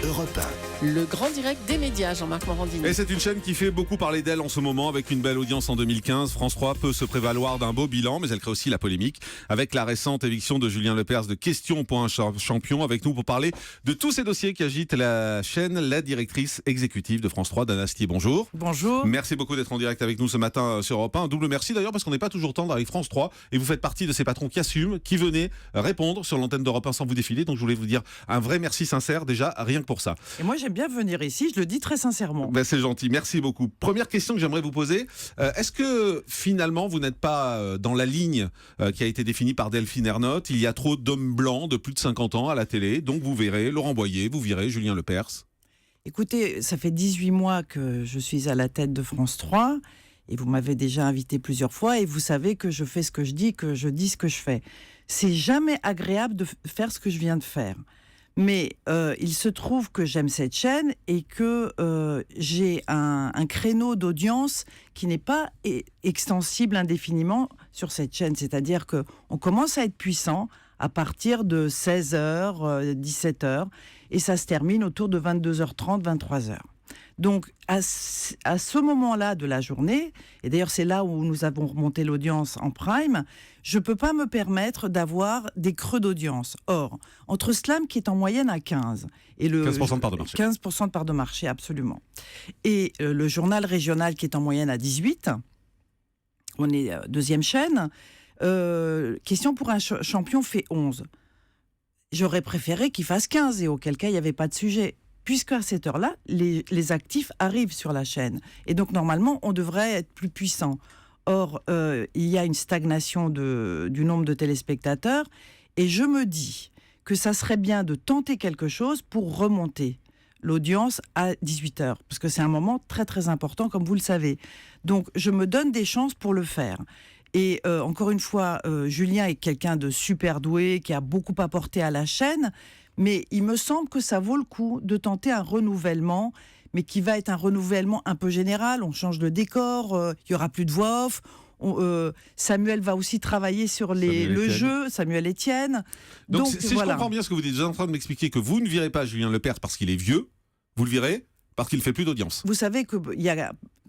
Europe 1. Le grand direct des médias, Jean-Marc Morandini. Et c'est une chaîne qui fait beaucoup parler d'elle en ce moment, avec une belle audience en 2015. France 3 peut se prévaloir d'un beau bilan, mais elle crée aussi la polémique avec la récente éviction de Julien Lepers de Question pour un champion. Avec nous pour parler de tous ces dossiers qui agitent la chaîne, la directrice exécutive de France 3, Dana Astier. Bonjour. Bonjour. Merci beaucoup d'être en direct avec nous ce matin sur Europe 1. Un double merci d'ailleurs, parce qu'on n'est pas toujours tendre avec France 3, et vous faites partie de ces patrons qui assument, qui venaient répondre sur l'antenne d'Europe 1 sans vous défiler. Donc je voulais vous dire un vrai merci sincère déjà, rien que pour ça. Et moi j'aime bien venir ici, je le dis très sincèrement. Ben, c'est gentil, merci beaucoup. Première question que j'aimerais vous poser, est-ce que finalement vous n'êtes pas dans la ligne qui a été définie par Delphine Ernotte? Il y a trop d'hommes blancs de plus de 50 ans à la télé, donc vous verrez Laurent Boyer, vous verrez Julien Lepers. Écoutez, ça fait 18 mois que je suis à la tête de France 3 et vous m'avez déjà invité plusieurs fois et vous savez que je fais ce que je dis, que je dis ce que je fais. C'est jamais agréable de faire ce que je viens de faire. Mais il se trouve que j'aime cette chaîne et que j'ai un créneau d'audience qui n'est pas extensible indéfiniment sur cette chaîne. C'est-à-dire qu'on commence à être puissant à partir de 16h, 17h, et ça se termine autour de 22h30, 23h. Donc, à ce moment-là de la journée, et d'ailleurs c'est là où nous avons remonté l'audience en prime, je ne peux pas me permettre d'avoir des creux d'audience. Or, entre Slam qui est en moyenne à 15, et le 15% de part de marché. 15% de part de marché, absolument. Et le journal régional qui est en moyenne à 18, on est deuxième chaîne, Question pour un champion fait 11. J'aurais préféré qu'il fasse 15, et auquel cas il n'y avait pas de sujet. Puisqu'à cette heure-là, les actifs arrivent sur la chaîne. Et donc, normalement, on devrait être plus puissant. Or, il y a une stagnation du nombre de téléspectateurs. Et je me dis que ça serait bien de tenter quelque chose pour remonter l'audience à 18h. Parce que c'est un moment très, très important, comme vous le savez. Donc, je me donne des chances pour le faire. Et encore une fois, Julien est quelqu'un de super doué, qui a beaucoup apporté à la chaîne. Mais il me semble que ça vaut le coup de tenter un renouvellement, mais qui va être un renouvellement un peu général. On change de décor, il y aura plus de voix off. Samuel va aussi travailler sur le jeu, Samuel Etienne. Donc si voilà. Je comprends bien ce que vous dites, vous êtes en train de m'expliquer que vous ne virez pas Julien Lepers parce qu'il est vieux, vous le virez parce qu'il fait plus d'audience. Vous savez que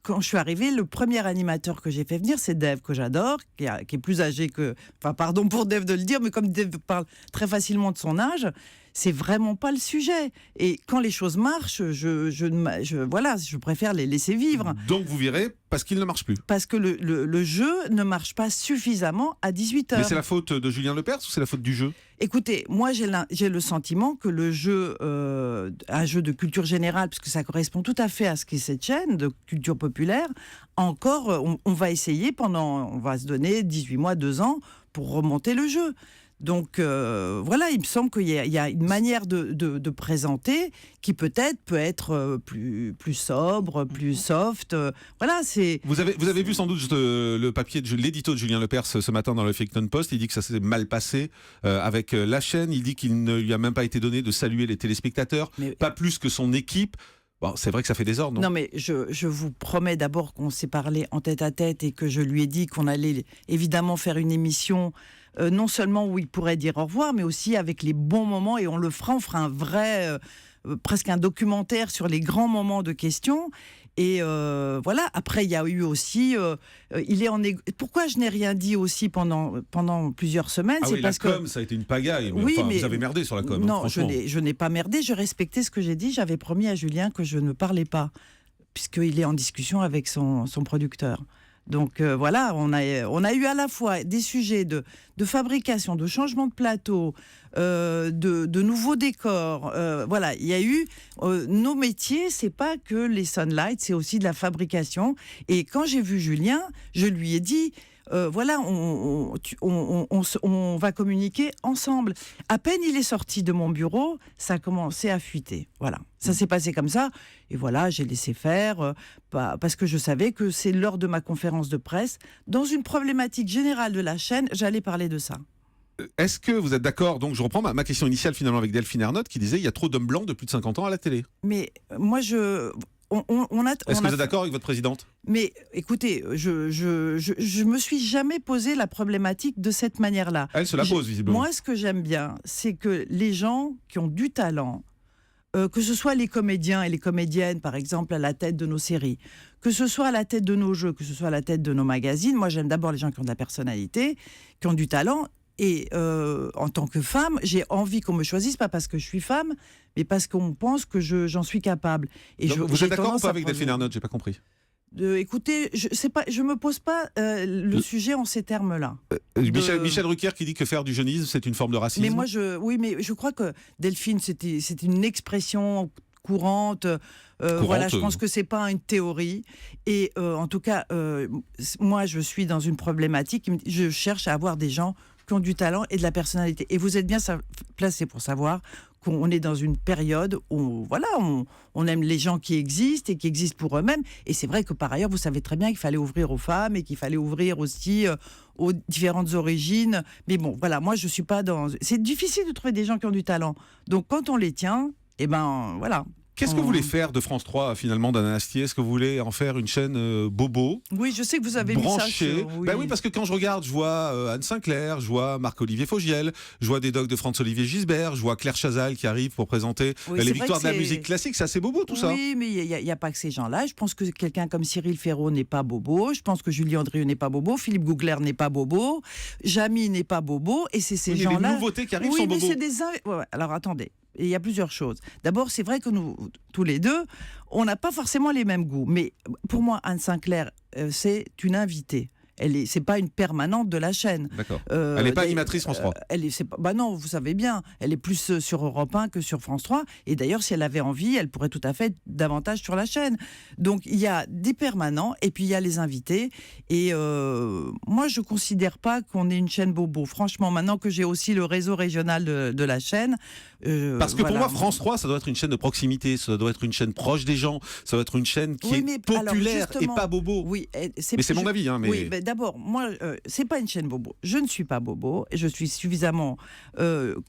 quand je suis arrivée, le premier animateur que j'ai fait venir, c'est Dave, que j'adore, qui est plus âgé que... Enfin, pardon pour Dave de le dire, mais comme Dave parle très facilement de son âge, c'est vraiment pas le sujet. Et quand les choses marchent, je préfère les laisser vivre. Donc vous virez parce qu'il ne marche plus. Parce que le jeu ne marche pas suffisamment à 18h. Mais c'est la faute de Julien Lepers ou c'est la faute du jeu ? Écoutez, moi j'ai le sentiment que le jeu, un jeu de culture générale, puisque ça correspond tout à fait à ce qu'est cette chaîne de culture populaire, encore on va essayer on va se donner 18 mois, 2 ans pour remonter le jeu. Donc voilà, il me semble qu'il y a une manière de présenter qui peut être plus sobre, plus soft. Voilà, c'est. Vous avez vu sans doute le papier de l'édito de Julien Lepers ce matin dans le Huffington Post. Il dit que ça s'est mal passé avec la chaîne. Il dit qu'il ne lui a même pas été donné de saluer les téléspectateurs, pas plus que son équipe. Bon, c'est vrai que ça fait désordre, non ? Non, mais je vous promets d'abord qu'on s'est parlé en tête-à-tête et que je lui ai dit qu'on allait évidemment faire une émission, non seulement où il pourrait dire au revoir, mais aussi avec les bons moments, et on fera un vrai, presque un documentaire sur les grands moments de questions. Et voilà, après il y a eu aussi, pourquoi je n'ai rien dit aussi pendant plusieurs semaines, c'est parce que la com, ça a été une pagaille. Oui, mais vous avez merdé sur la com. Non, je n'ai pas merdé, je respectais ce que j'ai dit. J'avais promis à Julien que je ne parlais pas, puisqu'il est en discussion avec son producteur. Donc voilà, on a eu à la fois des sujets de fabrication, de changement de plateau, de nouveaux décors. Voilà, il y a eu nos métiers, c'est pas que les Sunlight, c'est aussi de la fabrication. Et quand j'ai vu Julien, je lui ai dit. Voilà, on va communiquer ensemble. À peine il est sorti de mon bureau, ça a commencé à fuiter. Voilà, ça s'est passé comme ça. Et voilà, j'ai laissé faire parce que je savais que c'est lors de ma conférence de presse, dans une problématique générale de la chaîne, j'allais parler de ça. Est-ce que vous êtes d'accord ? Donc je reprends ma question initiale finalement avec Delphine Ernotte qui disait il y a trop d'hommes blancs de plus de 50 ans à la télé. Mais moi Est-ce que vous êtes d'accord avec votre présidente ? Mais écoutez, je me suis jamais posé la problématique de cette manière-là. Elle se la pose visiblement. Moi, ce que j'aime bien, c'est que les gens qui ont du talent que ce soit les comédiens et les comédiennes, par exemple, à la tête de nos séries, que ce soit à la tête de nos jeux, que ce soit à la tête de nos magazines. Moi, j'aime d'abord les gens qui ont de la personnalité, qui ont du talent. Et en tant que femme, j'ai envie qu'on me choisisse, pas parce que je suis femme, mais parce qu'on pense que j'en suis capable. Et Donc, vous êtes d'accord ou pas avec Delphine Ernotte? J'ai pas compris. Écoutez, je me pose pas le sujet en ces termes-là. Michel Drucker qui dit que faire du jeunisme, c'est une forme de racisme. Mais moi, mais je crois que Delphine, c'est une expression courante. Voilà, je pense que c'est pas une théorie. Et en tout cas, moi, je suis dans une problématique. Je cherche à avoir des gens qui ont du talent et de la personnalité. Et vous êtes bien placé pour savoir qu'on est dans une période où voilà, on aime les gens qui existent et qui existent pour eux-mêmes. Et c'est vrai que par ailleurs, vous savez très bien qu'il fallait ouvrir aux femmes et qu'il fallait ouvrir aussi aux différentes origines. Mais bon, voilà, moi je suis pas dans... C'est difficile de trouver des gens qui ont du talent. Donc quand on les tient, eh ben voilà. Qu'est-ce que vous voulez faire de France 3 finalement, d'Anna Astier? Est-ce que vous voulez en faire une chaîne bobo? Oui, je sais que vous avez branchée. mis ça. Oui. Ben oui, parce que quand je regarde, je vois Anne Sinclair, je vois Marc-Olivier Fogiel, je vois des docs de Franz-Olivier Gisbert, je vois Claire Chazal qui arrive pour présenter les victoires de la musique classique. C'est assez bobo tout ça. Oui, mais il n'y a pas que ces gens-là. Je pense que quelqu'un comme Cyril Ferraud n'est pas bobo. Je pense que Julie Andrieux n'est pas bobo. Philippe Googler n'est pas bobo. Jamy n'est pas bobo. Et c'est ces gens-là. Les nouveautés qui arrivent sont bobos. Oui, mais c'est des... Alors attendez. Et il y a plusieurs choses. D'abord, c'est vrai que nous, tous les deux, on n'a pas forcément les mêmes goûts. Mais pour moi, Anne Sinclair, c'est une invitée. C'est pas une permanente de la chaîne. D'accord. Elle n'est pas animatrice France 3. Non, vous savez bien, elle est plus sur Europe 1 que sur France 3. Et d'ailleurs, si elle avait envie, elle pourrait tout à fait être davantage sur la chaîne. Donc, il y a des permanents et puis il y a les invités. Et moi, je considère pas qu'on ait une chaîne bobo. Franchement, maintenant que j'ai aussi le réseau régional de la chaîne... Parce que pour moi, France 3, ça doit être une chaîne de proximité, ça doit être une chaîne proche des gens, ça doit être une chaîne qui est populaire et pas bobo. Oui, mais c'est mon avis. Oui, d'abord, moi, c'est pas une chaîne bobo. Je ne suis pas bobo et je suis suffisamment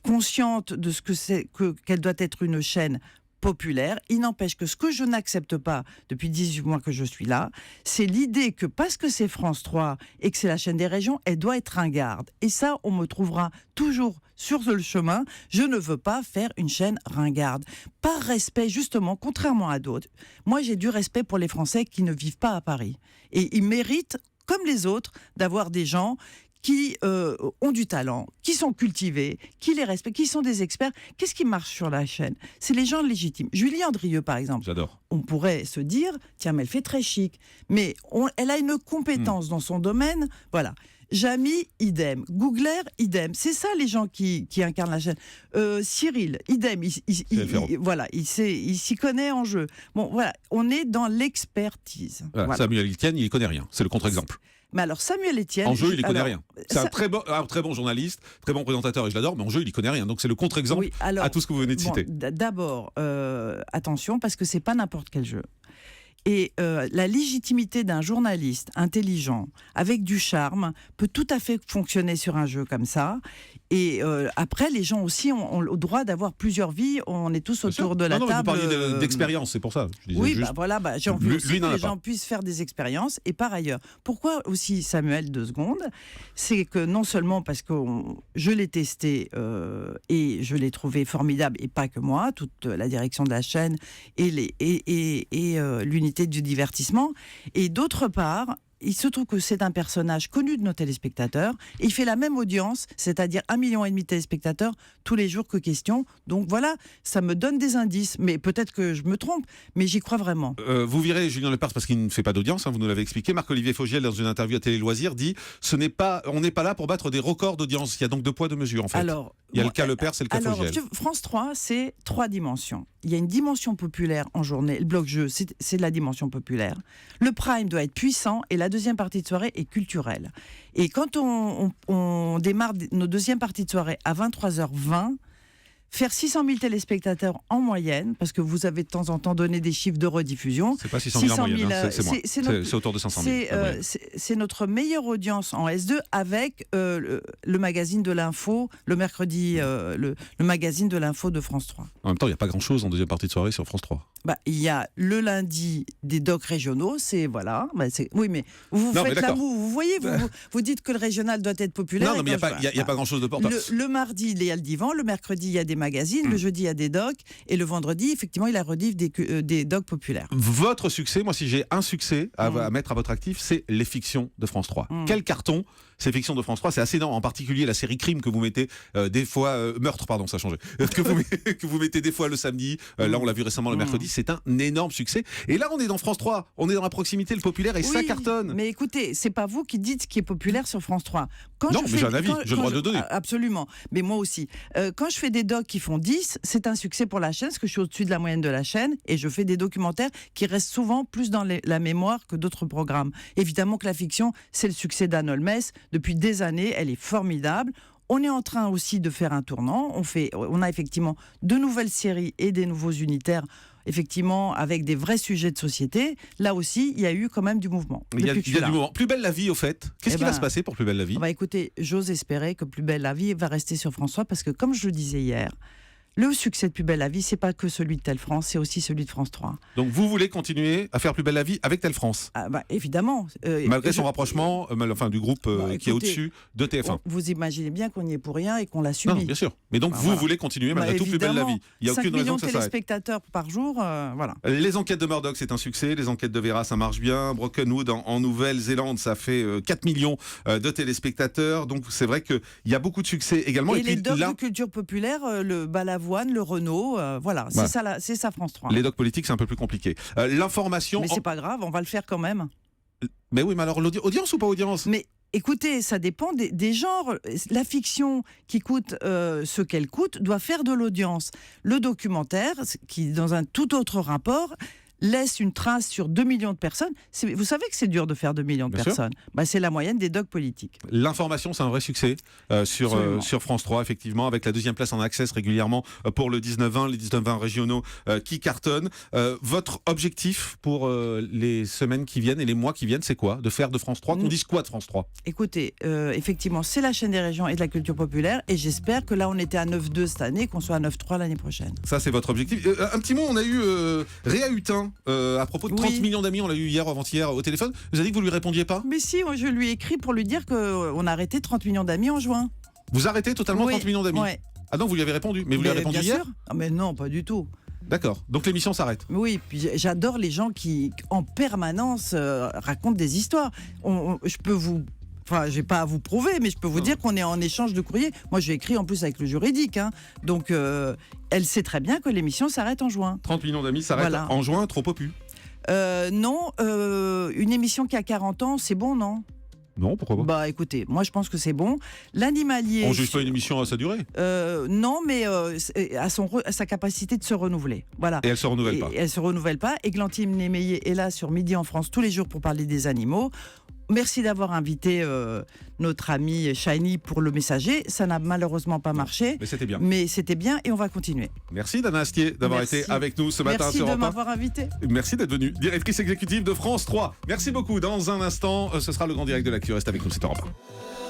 consciente de ce que c'est qu'elle doit être une chaîne populaire. Il n'empêche que ce que je n'accepte pas depuis 18 mois que je suis là, c'est l'idée que parce que c'est France 3 et que c'est la chaîne des régions, elle doit être ringarde. Et ça, on me trouvera toujours sur le chemin. Je ne veux pas faire une chaîne ringarde. Par respect, justement, contrairement à d'autres, moi j'ai du respect pour les Français qui ne vivent pas à Paris. Et ils méritent, comme les autres, d'avoir des gens qui ont du talent, qui sont cultivés, qui les respectent, qui sont des experts. Qu'est-ce qui marche sur la chaîne? C'est les gens légitimes. Julie Andrieux, par exemple. J'adore. On pourrait se dire, tiens, mais elle fait très chic. Mais elle a une compétence dans son domaine. Voilà. Jamy, idem. Googler, idem. C'est ça les gens qui incarnent la chaîne. Cyril, idem. Voilà, il s'y connaît en jeu. Bon, voilà, on est dans l'expertise. Voilà. Samuel Etienne, il ne connaît rien. C'est le contre-exemple. Mais alors Samuel Etienne... En jeu, il n'y connaît rien. C'est un très bon journaliste, très bon présentateur, et je l'adore, mais en jeu, il n'y connaît rien. Donc c'est le contre-exemple à tout ce que vous venez de citer. D'abord, attention, parce que c'est pas n'importe quel jeu. Et la légitimité d'un journaliste intelligent, avec du charme, peut tout à fait fonctionner sur un jeu comme ça. Et après, les gens aussi ont le droit d'avoir plusieurs vies. On est tous autour de la table. Vous parliez d'expérience, c'est pour ça. Je oui, juste... j'ai envie aussi que les gens puissent faire des expériences. Et par ailleurs, pourquoi aussi Samuel, 2 secondes? C'est que non seulement parce que je l'ai testé et je l'ai trouvé formidable, et pas que moi, toute la direction de la chaîne et l'unité du divertissement. Et d'autre part, il se trouve que c'est un personnage connu de nos téléspectateurs et il fait la même audience, c'est-à-dire 1,5 million de téléspectateurs tous les jours que question. Donc voilà, ça me donne des indices, mais peut-être que je me trompe, mais j'y crois vraiment. Vous virez Julien Lepers parce qu'il ne fait pas d'audience, vous nous l'avez expliqué. Marc-Olivier Fogiel, dans une interview à Télé Loisirs, dit on n'est pas là pour battre des records d'audience. Il y a donc 2 poids, 2 mesures en fait. Alors, il y a le cas Lepers et le cas Fogiel. France 3, c'est 3 dimensions. Il y a une dimension populaire en journée. Le bloc-jeu, c'est de la dimension populaire. Le prime doit être puissant et la deuxième partie de soirée est culturelle. Et quand on démarre nos deuxièmes parties de soirée à 23h20, faire 600 000 téléspectateurs en moyenne, parce que vous avez de temps en temps donné des chiffres de rediffusion. C'est pas 600 000 en moyenne, c'est moins. C'est autour de 500 000. C'est notre meilleure audience en S2 avec le magazine de l'info, le mercredi, le magazine de l'info de France 3. En même temps, il n'y a pas grand-chose en deuxième partie de soirée sur France 3. Il y a le lundi des docs régionaux, oui, mais vous faites la moue, vous voyez, vous dites que le régional doit être populaire. Non, mais il n'y a pas grand-chose de porteur. Le mardi, il y a le divan, le mercredi, il y a des magazines. Le jeudi, il y a des docs. Et le vendredi, effectivement, il y a la rediff des docs populaires. Votre succès, moi si j'ai un succès à mettre à votre actif, c'est les fictions de France 3. Quel carton ces fictions de France 3, c'est assez énorme, en particulier la série Crime que vous mettez des fois, Meurtre pardon, ça a changé, que vous mettez des fois le samedi, là on l'a vu récemment le mercredi, c'est un énorme succès. Et là on est dans France 3, on est dans la proximité, le populaire, et ça cartonne. Mais écoutez, c'est pas vous qui dites ce qui est populaire sur France 3. Non, mais j'ai un avis, j'ai le droit de donner. Absolument, mais moi aussi. Quand je fais des docs qui font 10, c'est un succès pour la chaîne, parce que je suis au-dessus de la moyenne de la chaîne, et je fais des documentaires qui restent souvent plus dans la mémoire que d'autres programmes. Évidemment que la fiction, c'est le succès d'Anne Holmes. Depuis des années, elle est formidable. On est en train aussi de faire un tournant. On a effectivement de nouvelles séries et des nouveaux unitaires, effectivement, avec des vrais sujets de société. Là aussi, il y a eu quand même du mouvement. Il y a du mouvement. Plus belle la vie, au fait. Qu'est-ce qui va se passer pour Plus belle la vie ? Écoutez, j'ose espérer que Plus belle la vie va rester sur France 3, parce que, comme je le disais hier, le succès de Plus belle la vie, c'est pas que celui de Telle France, c'est aussi celui de France 3. Donc vous voulez continuer à faire Plus belle la vie avec Telle France ? Évidemment. Malgré son rapprochement, du groupe qui est au-dessus de TF1. Vous imaginez bien qu'on n'y est pour rien et qu'on l'a subi. Non, bien sûr. Mais donc vous voulez continuer malgré tout Plus belle la vie. Il n'y a aucune raison que ça s'arrête. 5 millions de téléspectateurs par jour, voilà. Les enquêtes de Murdoch, c'est un succès. Les enquêtes de Vera, ça marche bien. Brokenwood en Nouvelle-Zélande, ça fait 4 millions de téléspectateurs. Donc c'est vrai qu'il y a beaucoup de succès également. Et les docs de culture populaire, le Balavoine, le Renault, voilà, c'est ça France 3. Les docs politiques, c'est un peu plus compliqué. L'information... Mais c'est pas grave, on va le faire quand même. Mais oui, mais alors audience ou pas audience ? Mais écoutez, ça dépend des genres. La fiction qui coûte ce qu'elle coûte doit faire de l'audience. Le documentaire, qui dans un tout autre rapport, laisse une trace sur 2 millions de personnes. Vous savez que c'est dur de faire 2 millions de personnes. C'est la moyenne des docs politiques. L'information, c'est un vrai succès sur France 3, effectivement, avec la 2e place en access régulièrement pour le 19-20, les 19-20 régionaux qui cartonnent. Votre objectif pour les semaines qui viennent et les mois qui viennent, c'est quoi ? De faire de France 3 ? Qu'on dise quoi de France 3 ? Écoutez, effectivement, c'est la chaîne des régions et de la culture populaire, et j'espère que là, on était à 9,2 cette année, qu'on soit à 9,3 l'année prochaine. Ça, c'est votre objectif. Un petit mot, on a eu Réa Hutin à propos de 30 millions d'amis, on l'a eu hier ou avant-hier au téléphone. Vous avez dit que vous lui répondiez pas ? Mais si, je lui ai écrit pour lui dire qu'on a arrêté 30 millions d'amis en juin. Vous arrêtez totalement 30 millions d'amis ? Ouais. Ah non, vous lui avez répondu. Mais vous lui avez répondu hier ? Mais non, pas du tout. D'accord, donc l'émission s'arrête. Oui, puis j'adore les gens qui, en permanence, racontent des histoires. Je peux vous... Enfin, je n'ai pas à vous prouver, mais je peux vous dire qu'on est en échange de courrier. Moi, j'ai écrit en plus avec le juridique. Donc, elle sait très bien que l'émission s'arrête en juin. 30 millions d'amis s'arrête en juin, trop popu. Non, une émission qui a 40 ans, c'est bon, non ? Non, pourquoi pas ? Écoutez, moi je pense que c'est bon. L'animalier... On juge pas une émission à sa durée ? Non, mais à sa capacité de se renouveler. Voilà. Et elle se renouvelle pas ? Elle se renouvelle pas. Églantine Némeyer est là sur Midi en France tous les jours pour parler des animaux. Merci d'avoir invité notre ami Shiny pour le messager. Ça n'a malheureusement pas marché. Mais c'était bien. Mais c'était bien et on va continuer. Merci Dana Astier d'avoir été avec nous ce matin sur Europe 1. Merci de m'avoir invité. Merci d'être venue, directrice exécutive de France 3. Merci beaucoup. Dans un instant, ce sera le grand direct de l'actu. Reste avec nous, c'est Europe 1.